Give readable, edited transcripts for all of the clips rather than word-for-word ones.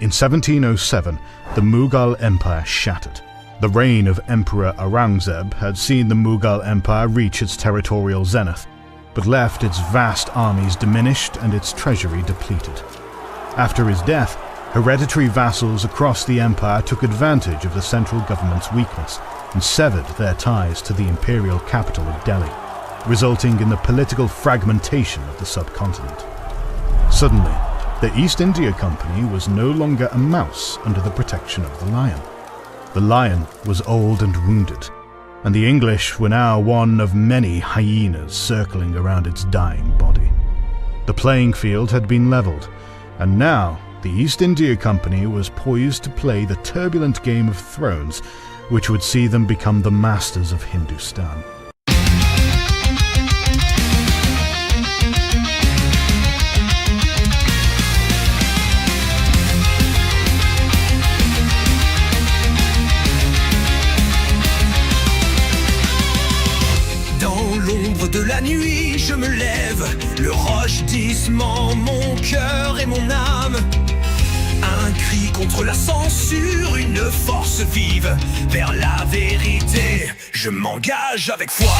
In 1707, the Mughal Empire shattered. The reign of Emperor Aurangzeb had seen the Mughal Empire reach its territorial zenith, but left its vast armies diminished and its treasury depleted. After his death, hereditary vassals across the empire took advantage of the central government's weakness and severed their ties to the imperial capital of Delhi, resulting in the political fragmentation of the subcontinent. Suddenly, the East India Company was no longer a mouse under the protection of the lion. The lion was old and wounded, and the English were now one of many hyenas circling around its dying body. The playing field had been leveled, and now the East India Company was poised to play the turbulent Game of Thrones, which would see them become the masters of Hindustan. De la nuit, je me lève, le rochdissement, mon cœur et mon âme. Un cri contre la censure, une force vive vers la vérité. Je m'engage avec foi.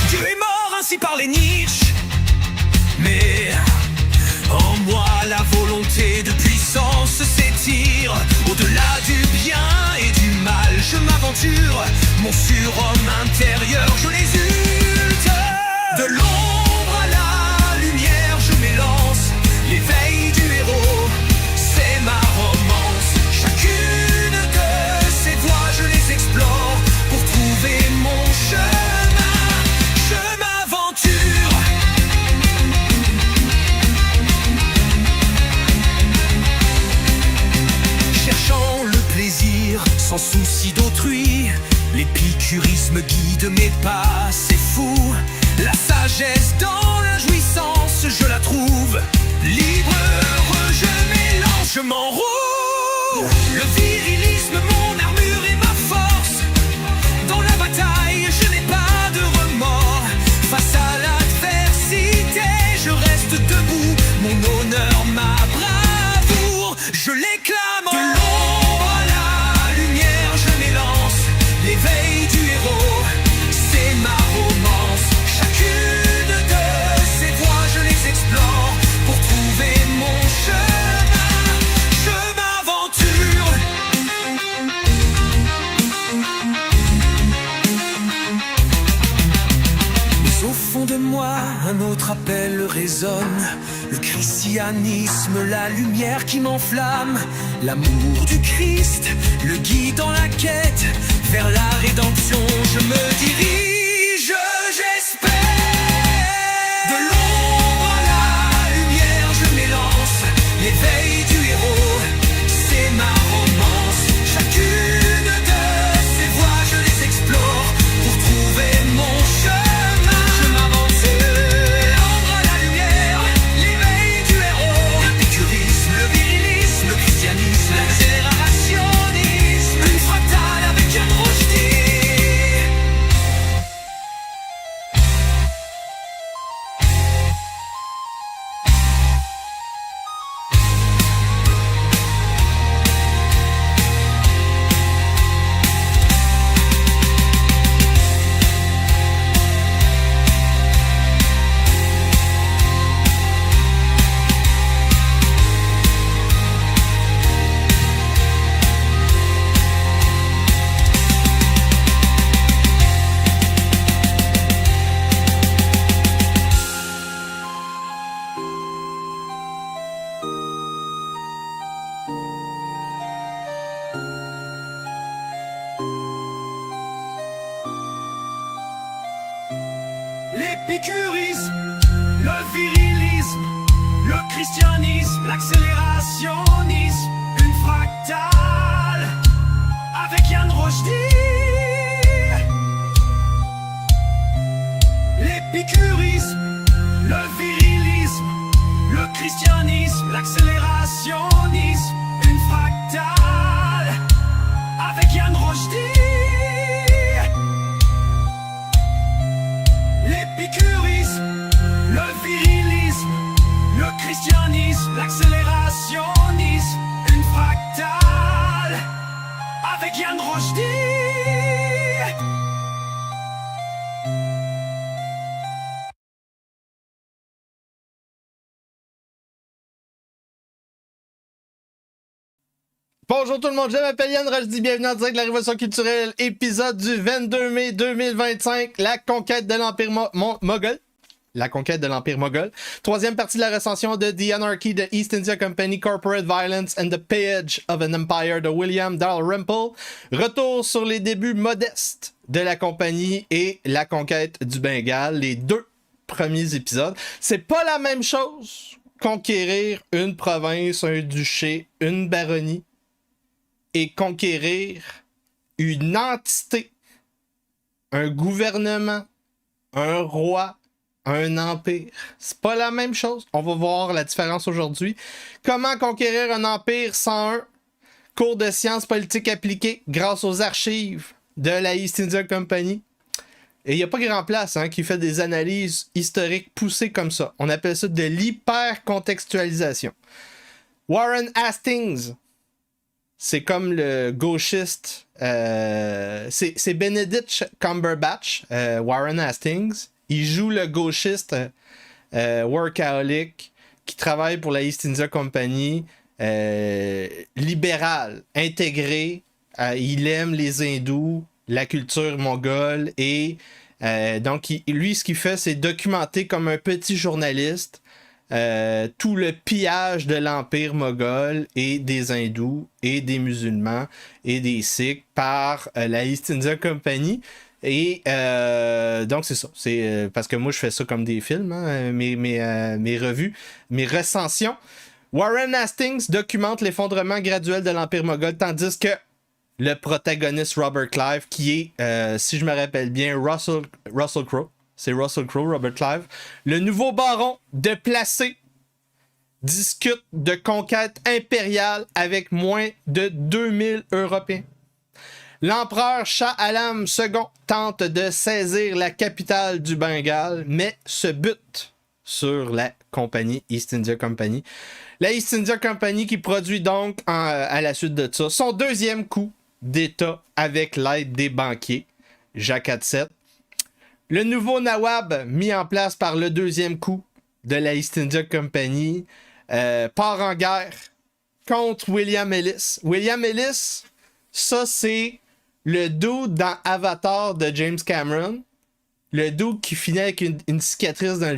Dieu est mort ainsi par les Nietzsche, mais en moi la volonté de puissance s'étire. Au-delà du bien et du mal, je m'aventure. Mon surhomme intérieur, je l'exulte. De l'ombre à la lumière, je m'élance. L'éveil du héros, c'est ma romance. Chacune de ces voies, je les explore pour trouver mon chemin. Je m'aventure. Cherchant le plaisir sans souci d'autrui, l'épicurisme guide mes pas, c'est fou. La sagesse dans la jouissance, je la trouve. Libre, heureux, je m'élance, je m'enroule. Le virilisme, mon armure et ma force. Dans la bataille, je n'ai pas de remords. Face à l'adversité, je reste debout. Mon honneur, ma bravoure, je l'éclame. De l'ombre à la lumière, je m'élance. L'éveil du héros, c'est ma romance. Chacune de ces voies, je les explore pour trouver mon chemin. Je m'aventure. Mais au fond de moi, un autre appel résonne. Le christianisme, la lumière qui m'enflamme. L'amour du Christ, le guide dans la quête. Vers la rédemption, je me dirige, j'espère. De l'ombre à la lumière, je m'élance. L'éveil du héros, c'est ma romance. Chacune de ces voies, je les explore pour trouver mon chemin. Je m'aventure. L'ombre à la lumière, l'éveil du héros. L'épicurisme, le virilisme, le christianisme, l'accélérationnisme. Une fractale avec un Rushdie. L'épicurisme, le virilisme, le christianisme, l'accélérationnisme, une fractale avec Yann Rushdie. L'épicurisme, le virilisme, le christianisme, l'accélérationnisme, une fractale avec Yann Rushdie. L'épicurisme, le Péliane Rochdy. Bonjour tout le monde, je m'appelle Yann Rochdy, bienvenue en direct de la Révolution culturelle, épisode du 22 mai 2025, la conquête de l'Empire Moghol. La conquête de l'Empire Moghol. Troisième partie de la recension de The Anarchy, The East India Company, Corporate Violence and the Pillage of an Empire de William Dalrymple. Retour sur les débuts modestes de la compagnie et la conquête du Bengale, les deux premiers épisodes. C'est pas la même chose conquérir une province, un duché, une baronnie et conquérir une entité, un gouvernement, un roi, un empire. C'est pas la même chose. On va voir la différence aujourd'hui. Comment conquérir un empire 101? Cours de sciences politiques appliquées grâce aux archives de la East India Company. Et il n'y a pas grand place qui fait des analyses historiques poussées comme ça. On appelle ça de l'hyper-contextualisation. Warren Hastings, c'est comme le gauchiste. C'est Benedict Cumberbatch, Warren Hastings. Il joue le gauchiste workaholic qui travaille pour la East India Company, libéral, intégré. Il aime les hindous, la culture mongole et donc lui, ce qu'il fait, c'est documenter comme un petit journaliste tout le pillage de l'Empire moghol et des hindous et des musulmans et des sikhs par la East India Company. Et donc c'est ça. C'est parce que moi je fais ça comme des films, mes revues, mes recensions. Warren Hastings documente l'effondrement graduel de l'Empire moghol, tandis que le protagoniste Robert Clive, qui est, si je me rappelle bien, Russell Crowe. C'est Russell Crowe, Robert Clive. Le nouveau baron de Placé discute de conquête impériale avec moins de 2000 Européens. L'empereur Shah Alam II tente de saisir la capitale du Bengale, mais se bute sur la compagnie East India Company. La East India Company qui produit donc, à la suite de ça, son deuxième coup d'État avec l'aide des banquiers, Jacques VII. Le nouveau Nawab, mis en place par le deuxième coup de la East India Company, part en guerre contre William Ellis. William Ellis, ça c'est le dude dans Avatar de James Cameron. Le dude qui finit avec une cicatrice dans le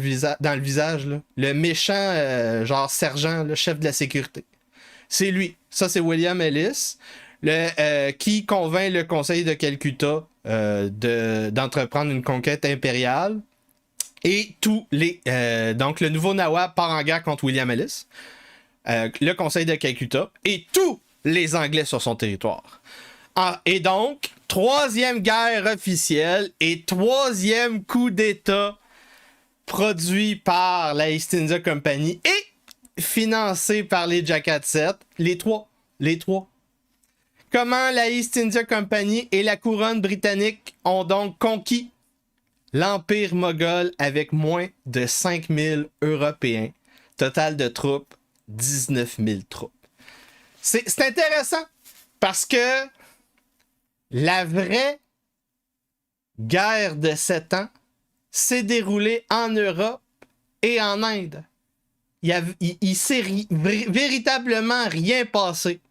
visage. Là. Le méchant, genre sergent, le chef de la sécurité. C'est lui. Ça, c'est William Ellis. Qui convainc le conseil de Calcutta d'entreprendre une conquête impériale. Et tous les... donc, le nouveau Nawab part en guerre contre William Ellis. Le conseil de Calcutta. Et tous les Anglais sur son territoire. Et donc, troisième guerre officielle et troisième coup d'État produit par la East India Company et financé par les Jacques VII. Les trois. Comment la East India Company et la couronne britannique ont donc conquis l'Empire moghol avec moins de 5000 Européens. Total de troupes, 19 000 troupes. C'est intéressant parce que la vraie guerre de 7 ans s'est déroulée en Europe et en Inde. Il s'est véritablement rien passé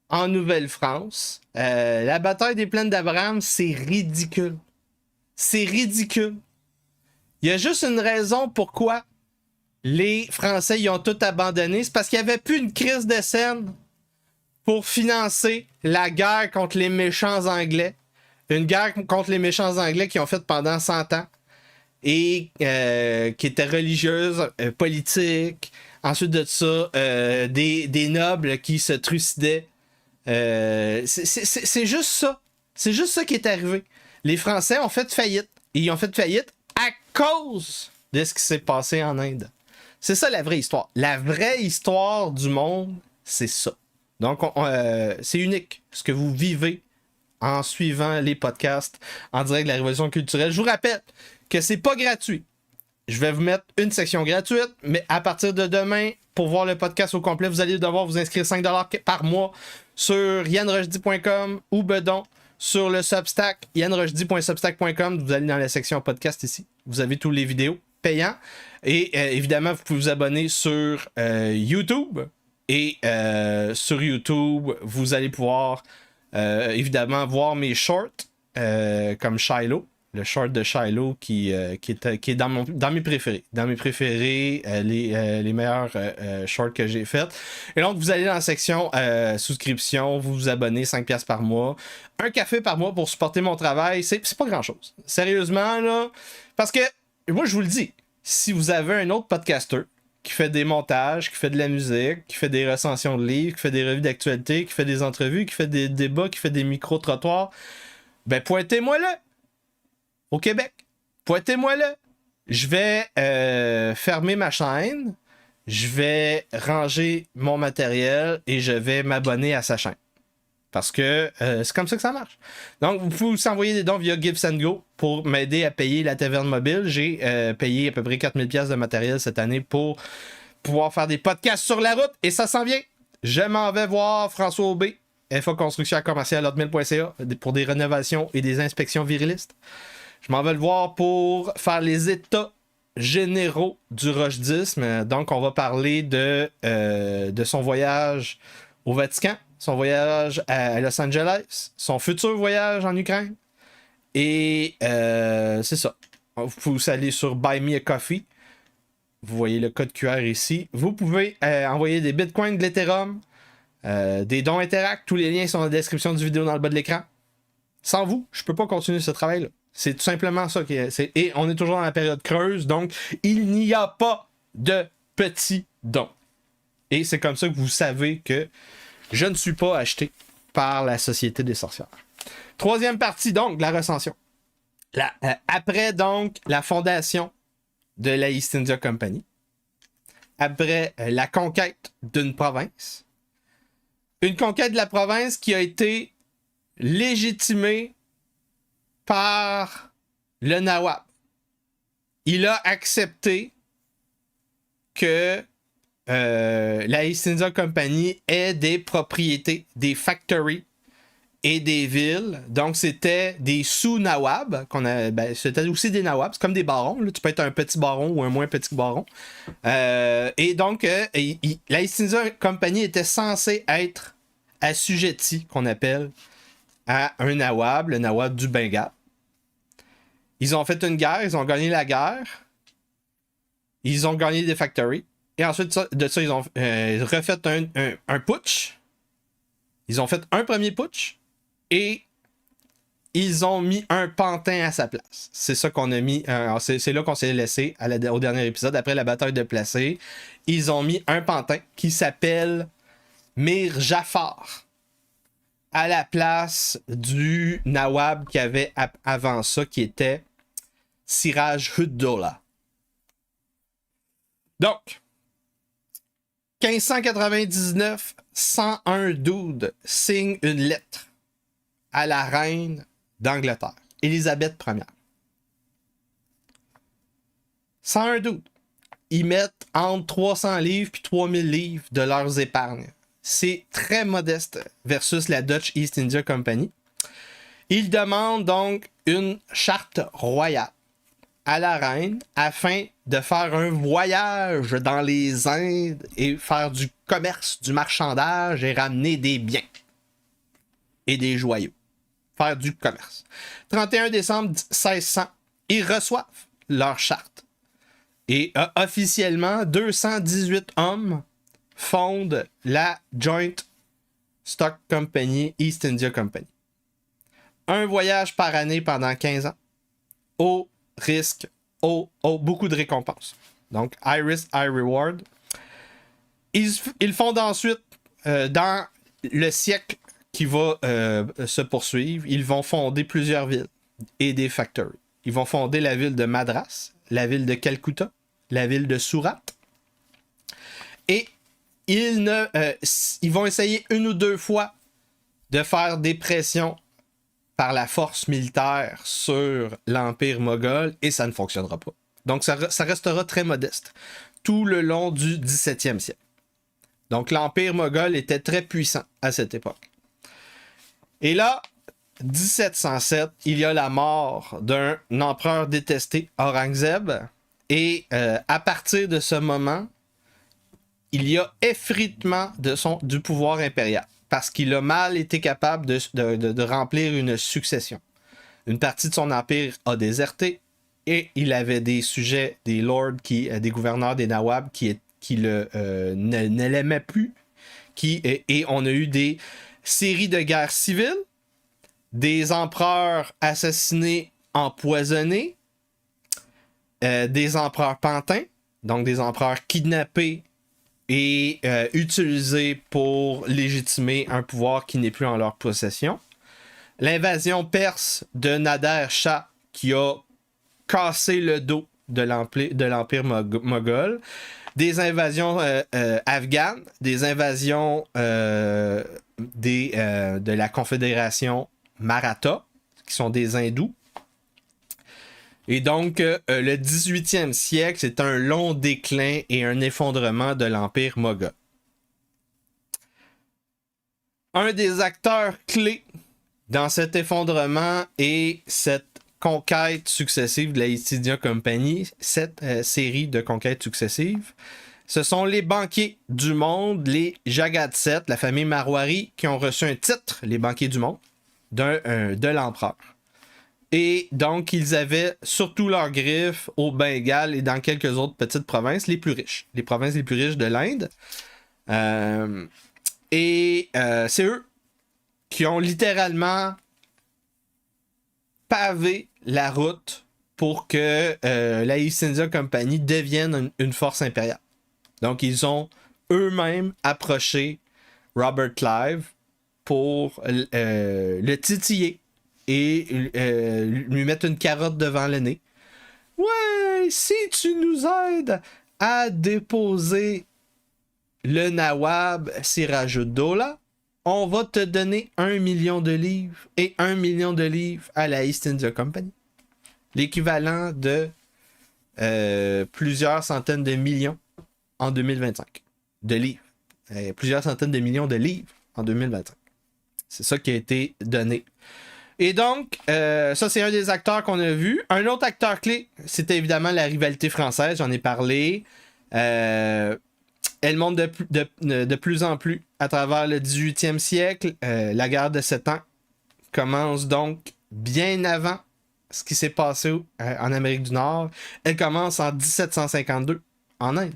en Nouvelle-France. La bataille des plaines d'Abraham, c'est ridicule. C'est ridicule. Il y a juste une raison pourquoi les Français y ont tout abandonné. C'est parce qu'il n'y avait plus une crise de scène pour financer la guerre contre les méchants Anglais. Une guerre contre les méchants Anglais qui ont fait pendant 100 ans. Et qui était religieuse, politique. Ensuite de ça, des nobles qui se trucidaient. C'est juste ça. C'est juste ça qui est arrivé. Les Français ont fait faillite. Et ils ont fait faillite à cause de ce qui s'est passé en Inde. C'est ça la vraie histoire. La vraie histoire du monde, c'est ça. Donc, c'est unique ce que vous vivez en suivant les podcasts en direct de la Révolution culturelle. Je vous rappelle que c'est pas gratuit. Je vais vous mettre une section gratuite, mais à partir de demain, pour voir le podcast au complet, vous allez devoir vous inscrire 5$ par mois sur yanrojdi.com ou bedon sur le Substack, yanrojdi.substack.com. Vous allez dans la section podcast ici. Vous avez tous les vidéos payants. Et évidemment, vous pouvez vous abonner sur YouTube. Et sur YouTube, vous allez pouvoir évidemment voir mes shorts comme Shiloh. Le short de Shiloh qui est dans mes préférés. Dans mes préférés, les meilleurs shorts que j'ai faits. Et donc, vous allez dans la section souscription, vous vous abonnez 5$ par mois. Un café par mois pour supporter mon travail, c'est pas grand-chose. Sérieusement, là. Parce que, moi, je vous le dis, si vous avez un autre podcaster qui fait des montages, qui fait de la musique, qui fait des recensions de livres, qui fait des revues d'actualité, qui fait des entrevues, qui fait des débats, qui fait des micro-trottoirs, ben pointez-moi là. Au Québec. Pointez-moi là. Je vais fermer ma chaîne, je vais ranger mon matériel et je vais m'abonner à sa chaîne. Parce que c'est comme ça que ça marche. Donc, vous pouvez aussi envoyer des dons via Gifts & Go pour m'aider à payer la taverne mobile. J'ai payé à peu près 4000$ de matériel cette année pour pouvoir faire des podcasts sur la route et ça s'en vient. Je m'en vais voir François Aubé, FA Construction commerciale hotmail.ca pour des rénovations et des inspections virilistes. Je m'en vais le voir pour faire les états généraux du rochdisme. Donc, on va parler de son voyage au Vatican, son voyage à Los Angeles, son futur voyage en Ukraine. Et c'est ça. Vous pouvez aller sur Buy Me a Coffee. Vous voyez le code QR ici. Vous pouvez envoyer des bitcoins, de l'Ethereum, des dons Interact. Tous les liens sont dans la description du vidéo dans le bas de l'écran. Sans vous, je peux pas continuer ce travail-là. C'est tout simplement ça. Et on est toujours dans la période creuse, donc il n'y a pas de petits dons. Et c'est comme ça que vous savez que je ne suis pas acheté par la Société des sorcières. Troisième partie, donc, la recension. Après, donc, la fondation de la East India Company, après la conquête d'une province, une conquête de la province qui a été légitimée par le Nawab. Il a accepté que la East India Company ait des propriétés, des factories et des villes. Donc, c'était des sous-Nawabs. C'était aussi des Nawabs. C'est comme des barons. Là. Tu peux être un petit baron ou un moins petit baron. Et donc, la East India Company était censée être assujettie, qu'on appelle, à un Nawab, le Nawab du Bengale. Ils ont fait une guerre, ils ont gagné la guerre, ils ont gagné des factories, et ensuite de ça, ils ont refait un putsch. Ils ont fait un premier putsch, et ils ont mis un pantin à sa place. C'est ça qu'on a mis, c'est là qu'on s'est laissé au dernier épisode, après la bataille de Placé. Ils ont mis un pantin qui s'appelle Mir Jafar à la place du Nawab qu'il y avait avant ça, qui était Siraj Ud-Doula. Donc, 1599, 101 dudes signent une lettre à la reine d'Angleterre, Élisabeth Ier. 101 dudes. Ils mettent entre 300 livres et 3000 livres de leurs épargnes. C'est très modeste versus la Dutch East India Company. Ils demandent donc une charte royale à la reine afin de faire un voyage dans les Indes et faire du commerce, du marchandage et ramener des biens et des joyaux. Faire du commerce. 31 décembre 1600, ils reçoivent leur charte. Et officiellement, 218 hommes fondent la Joint Stock Company East India Company. Un voyage par année pendant 15 ans. Au risque, beaucoup de récompenses. Donc, high risk, high reward. Ils fondent ensuite, dans le siècle qui va se poursuivre, ils vont fonder plusieurs villes et des factories. Ils vont fonder la ville de Madras, la ville de Calcutta, la ville de Surat. Et ils vont essayer une ou deux fois de faire des pressions par la force militaire sur l'Empire moghol et ça ne fonctionnera pas. Donc ça restera très modeste tout le long du 17e siècle. Donc l'Empire moghol était très puissant à cette époque. Et là, 1707, il y a la mort d'un empereur détesté, Aurangzeb. Et à partir de ce moment, il y a effritement du pouvoir impérial. Parce qu'il a mal été capable de remplir une succession. Une partie de son empire a déserté. Et il avait des sujets, des lords, des gouverneurs, des nawabs qui ne l'aimaient plus. Et on a eu des séries de guerres civiles, des empereurs assassinés, empoisonnés, des empereurs pantins, donc des empereurs kidnappés et utilisés pour légitimer un pouvoir qui n'est plus en leur possession. L'invasion perse de Nader Shah qui a cassé le dos de l'empire moghol. Des invasions afghanes, des invasions de la confédération Maratha, qui sont des hindous. Et donc, le 18e siècle, c'est un long déclin et un effondrement de l'empire moghol. Un des acteurs clés dans cet effondrement et cette conquête successive de la East India Company, cette série de conquêtes successives, ce sont les banquiers du monde, les Jagat-7, la famille Marwari, qui ont reçu un titre, les banquiers du monde, de l'empereur. Et donc, ils avaient surtout leurs griffes au Bengale et dans quelques autres petites provinces les plus riches. Les provinces les plus riches de l'Inde. C'est eux qui ont littéralement pavé la route pour que la East India Company devienne une force impériale. Donc, ils ont eux-mêmes approché Robert Clive pour le titiller et lui mettre une carotte devant le nez. Ouais, si tu nous aides à déposer le Nawab Sirajuddaulah, on va te donner 1 million de livres et 1 million de livres à la East India Company. L'équivalent de plusieurs centaines de millions en 2025 de livres. Plusieurs centaines de millions de livres en 2025. C'est ça qui a été donné. Et donc, ça c'est un des acteurs qu'on a vu. Un autre acteur clé, c'était évidemment la rivalité française, j'en ai parlé. Elle monte de plus en plus à travers le 18e siècle. La guerre de 7 ans commence donc bien avant ce qui s'est passé en Amérique du Nord. Elle commence en 1752 en Inde.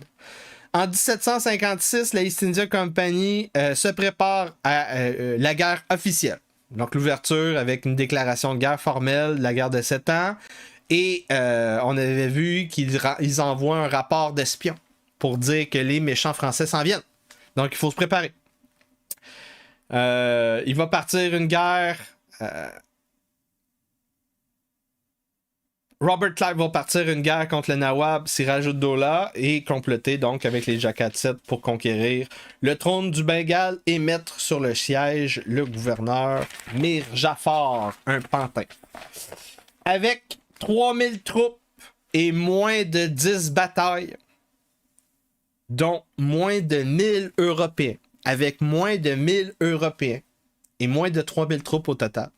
En 1756, la East India Company se prépare à la guerre officielle. Donc l'ouverture avec une déclaration de guerre formelle de la guerre de 7 ans. Et on avait vu qu'ils envoient un rapport d'espion pour dire que les méchants français s'en viennent. Donc, il faut se préparer. Il va partir une guerre. Robert Clive va partir une guerre contre le Nawab Sirajuddaulah et comploter donc avec les Jagat-7 pour conquérir le trône du Bengale et mettre sur le siège le gouverneur Mir Jafar, un pantin. Avec 3000 troupes et moins de 10 batailles, dont moins de 1000 Européens, avec moins de 1000 Européens et moins de 3000 troupes au total,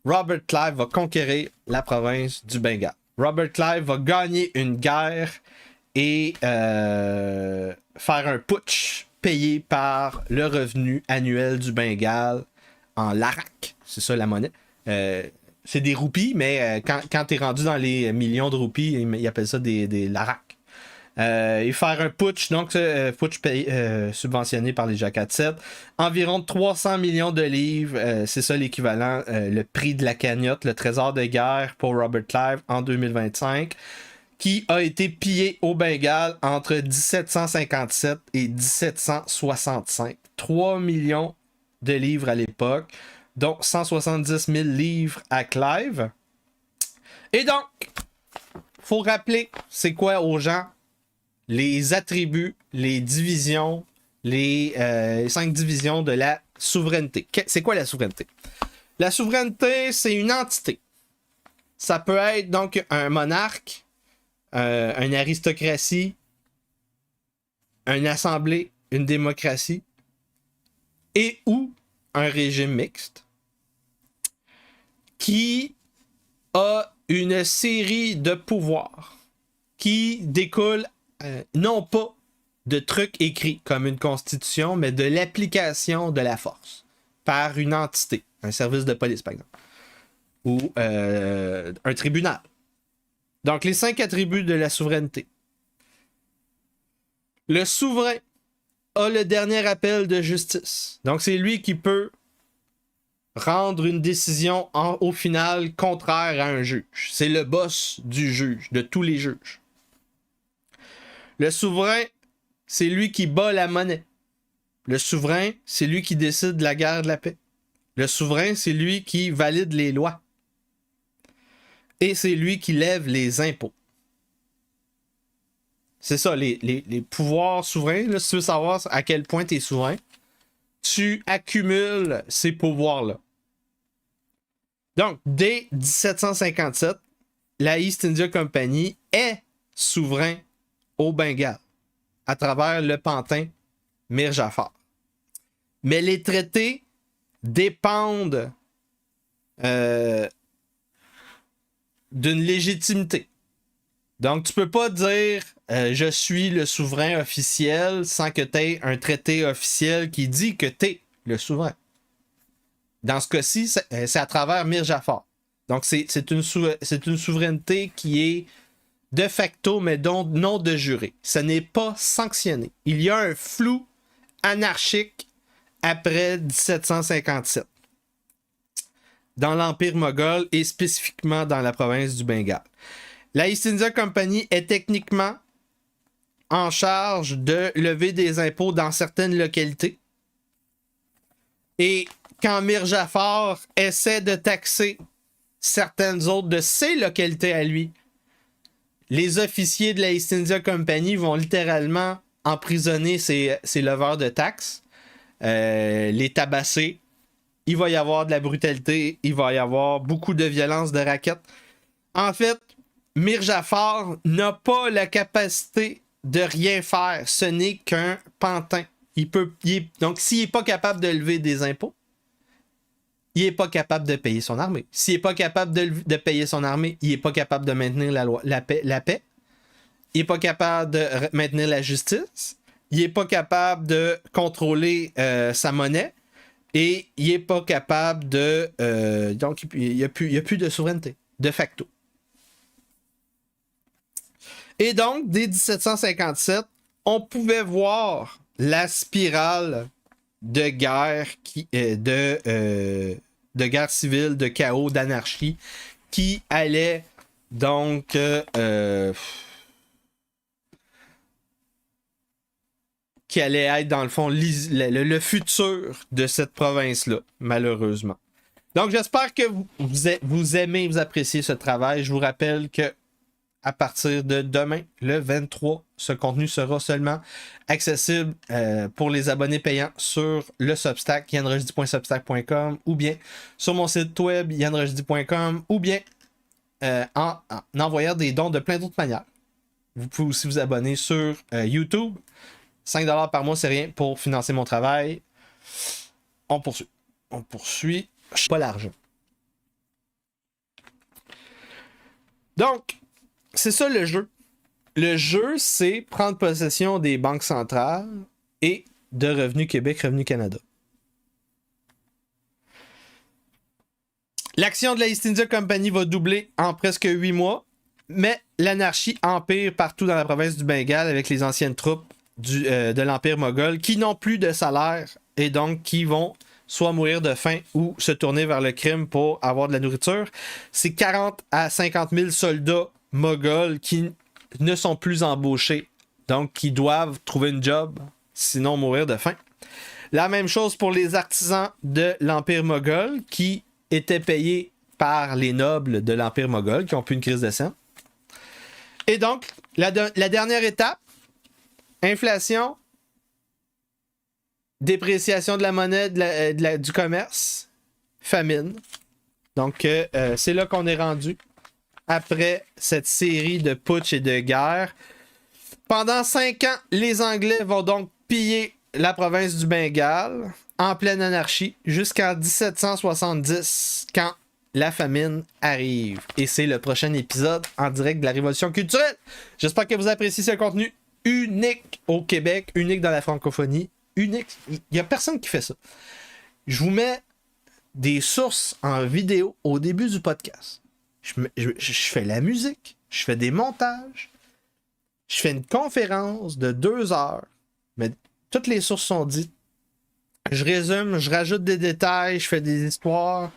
Robert Clive va conquérir la province du Bengale. Robert Clive va gagner une guerre et faire un putsch payé par le revenu annuel du Bengale en larak. C'est ça la monnaie. C'est des roupies, mais quand t'es rendu dans les millions de roupies, ils appellent ça des larak. Et faire un putsch, donc putsch subventionné par les Jagat-7, environ 300 millions de livres, c'est ça l'équivalent, le prix de la cagnotte, le trésor de guerre pour Robert Clive en 2025, qui a été pillé au Bengale entre 1757 et 1765. 3 millions de livres à l'époque, donc 170 000 livres à Clive. Et donc, faut rappeler, c'est quoi aux gens les attributs, les divisions, les 5 divisions de la souveraineté. C'est quoi la souveraineté? La souveraineté, c'est une entité. Ça peut être donc un monarque, une aristocratie, une assemblée, une démocratie, et ou un régime mixte, qui a une série de pouvoirs qui découlent non pas de trucs écrits comme une constitution, mais de l'application de la force par une entité, un service de police par exemple, ou un tribunal. Donc les 5 attributs de la souveraineté. Le souverain a le dernier appel de justice. Donc c'est lui qui peut rendre une décision au final contraire à un juge. C'est le boss du juge, de tous les juges. Le souverain, c'est lui qui bat la monnaie. Le souverain, c'est lui qui décide de la guerre de la paix. Le souverain, c'est lui qui valide les lois. Et c'est lui qui lève les impôts. C'est ça, les pouvoirs souverains. Là, si tu veux savoir à quel point tu es souverain, tu accumules ces pouvoirs-là. Donc, dès 1757, la East India Company est souverain au Bengale à travers le pantin Mir Jafar. Mais les traités dépendent d'une légitimité. Donc, tu peux pas dire je suis le souverain officiel sans que tu aies un traité officiel qui dit que tu es le souverain. Dans ce cas-ci, c'est à travers Mir Jafar. Donc, c'est une souveraineté qui est de facto, mais non de juré. Ce n'est pas sanctionné. Il y a un flou anarchique après 1757 dans l'Empire moghol et spécifiquement dans la province du Bengale. La East India Company est techniquement en charge de lever des impôts dans certaines localités. Et quand Mir Jafar essaie de taxer certaines autres de ses localités à lui, les officiers de la East India Company vont littéralement emprisonner ces leveurs de taxes, les tabasser. Il va y avoir de la brutalité, il va y avoir beaucoup de violence, de raquettes. En fait, Mir Jafar n'a pas la capacité de rien faire. Ce n'est qu'un pantin. Donc, s'il n'est pas capable de lever des impôts, il n'est pas capable de payer son armée. S'il n'est pas capable de payer son armée, il n'est pas capable de maintenir la paix. Il n'est pas capable de maintenir la justice. Il n'est pas capable de contrôler sa monnaie. Et il n'est pas capable de... donc, il n'y a plus de souveraineté, de facto. Et donc, dès 1757, on pouvait voir la spirale de guerre, de guerre civile, de chaos, d'anarchie, qui allait donc... qui allait être, dans le fond, le futur de cette province-là, malheureusement. Donc, j'espère que vous aimez, vous appréciez ce travail. Je vous rappelle que à partir de demain, le 23, ce contenu sera seulement accessible pour les abonnés payants sur le Substack, yanrojdi.substack.com, ou bien sur mon site web, yanrojdi.com, ou bien en envoyant des dons de plein d'autres manières. Vous pouvez aussi vous abonner sur YouTube. 5$ par mois, c'est rien pour financer mon travail. On poursuit. Je n'ai pas l'argent. Donc, c'est ça le jeu. Le jeu, c'est prendre possession des banques centrales et de Revenu Québec, Revenu Canada. L'action de la East India Company va doubler en presque 8 mois, mais l'anarchie empire partout dans la province du Bengale avec les anciennes troupes de l'Empire moghol qui n'ont plus de salaire et donc qui vont soit mourir de faim ou se tourner vers le crime pour avoir de la nourriture. C'est 40 à 50 000 soldats moghols qui ne sont plus embauchés, donc qui doivent trouver une job, sinon mourir de faim. La même chose pour les artisans de l'Empire moghol qui étaient payés par les nobles de l'Empire moghol qui ont plus une crise de sang. Et donc, la dernière étape, inflation, dépréciation de la monnaie, du commerce, famine. Donc, c'est là qu'on est rendu après cette série de putsch et de guerres. Pendant 5 ans, les Anglais vont donc piller la province du Bengale en pleine anarchie jusqu'en 1770, quand la famine arrive. Et c'est le prochain épisode en direct de la Révolution culturelle. J'espère que vous appréciez ce contenu unique au Québec, unique dans la francophonie, unique. Il n'y a personne qui fait ça. Je vous mets des sources en vidéo au début du podcast. Je fais la musique, je fais des montages, je fais une conférence de 2 heures, mais toutes les sources sont dites. Je résume, je rajoute des détails, je fais des histoires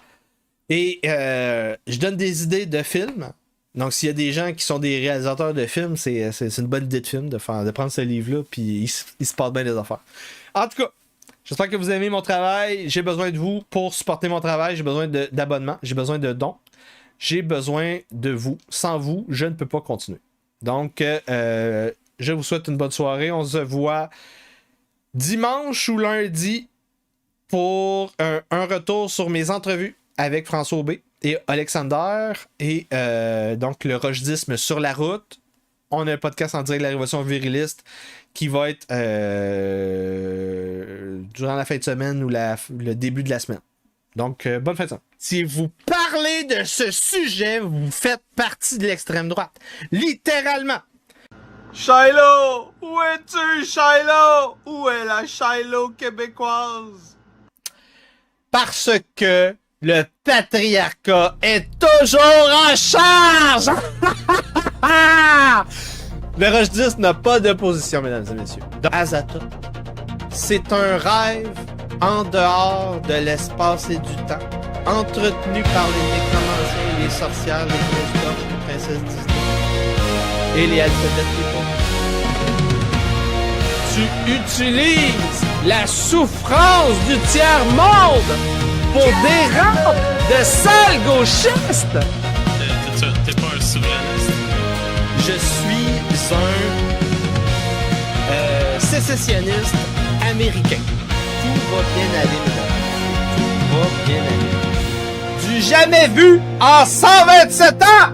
et je donne des idées de films. Donc, s'il y a des gens qui sont des réalisateurs de films, c'est une bonne idée de film de prendre ce livre-là, puis il se passe bien des affaires. En tout cas, j'espère que vous aimez mon travail. J'ai besoin de vous pour supporter mon travail. J'ai besoin d'abonnements, j'ai besoin de dons. J'ai besoin de vous. Sans vous, je ne peux pas continuer. Donc, je vous souhaite une bonne soirée. On se voit dimanche ou lundi pour un retour sur mes entrevues avec François Aubé et Alexander et donc le rochedisme sur la route. On a un podcast en direct de la Révolution viriliste qui va être durant la fin de semaine ou le début de la semaine. Donc, bonne fin de semaine. Si vous parlez de ce sujet, vous faites partie de l'extrême droite. Littéralement. Shiloh! Où es-tu, Shiloh? Où est la Shiloh québécoise? Parce que le patriarcat est toujours en charge! Le rochedisme n'a pas d'opposition, mesdames et messieurs. Azata, c'est un rêve en dehors de l'espace et du temps, entretenu par les nécromanciens, les sorcières, les grosses torches, les princesses Disney et les alphabets des pauvres. Tu utilises la souffrance du tiers-monde pour des rampes de sales gauchistes! T'es pas un souverainiste. Je suis un sécessionniste américain. Tout va bien aller, mesdames. Tout va bien aller. Du jamais vu en 127 ans!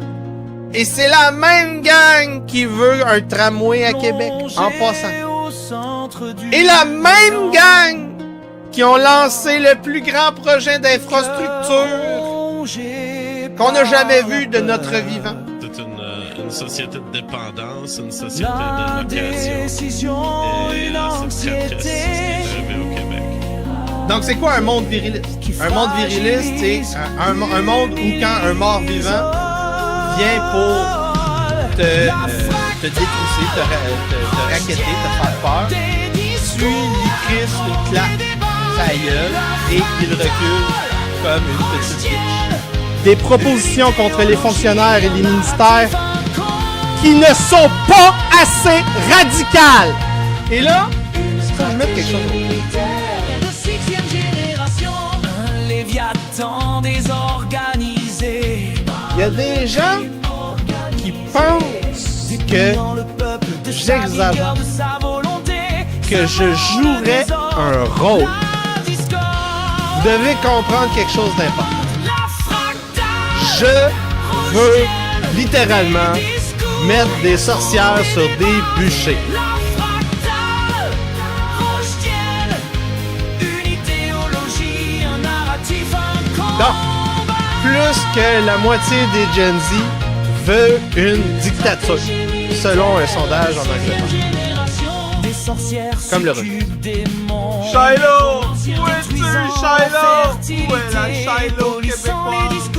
Et c'est la même gang qui veut un tramway à Québec, en passant. Et la même gang qui ont lancé le plus grand projet d'infrastructure qu'on n'a jamais vu de notre vivant. C'est une société de dépendance, une société de location. Et c'est très triste ce qui est arrivé au Québec. Donc, c'est quoi un monde viriliste? Un monde viriliste, c'est un monde où quand un mort-vivant vient pour te détrousser, te racketter, te faire peur, tu lui crisses une claque sa gueule et il recule comme une petite bitch. Des propositions contre les fonctionnaires et les ministères qui ne sont pas assez radicales. Et là, je vais mettre quelque chose. Il y a des gens qui pensent que j'exagère, que je jouerais un rôle. Vous devez comprendre quelque chose d'important. Je veux littéralement mettre des sorcières sur des bûchers. Donc, plus que la moitié des Gen Z veut une dictature, selon un sondage en Angleterre. Comme le refus. Shiloh! Où es-tu, Shiloh? Où est la Shiloh québécoise?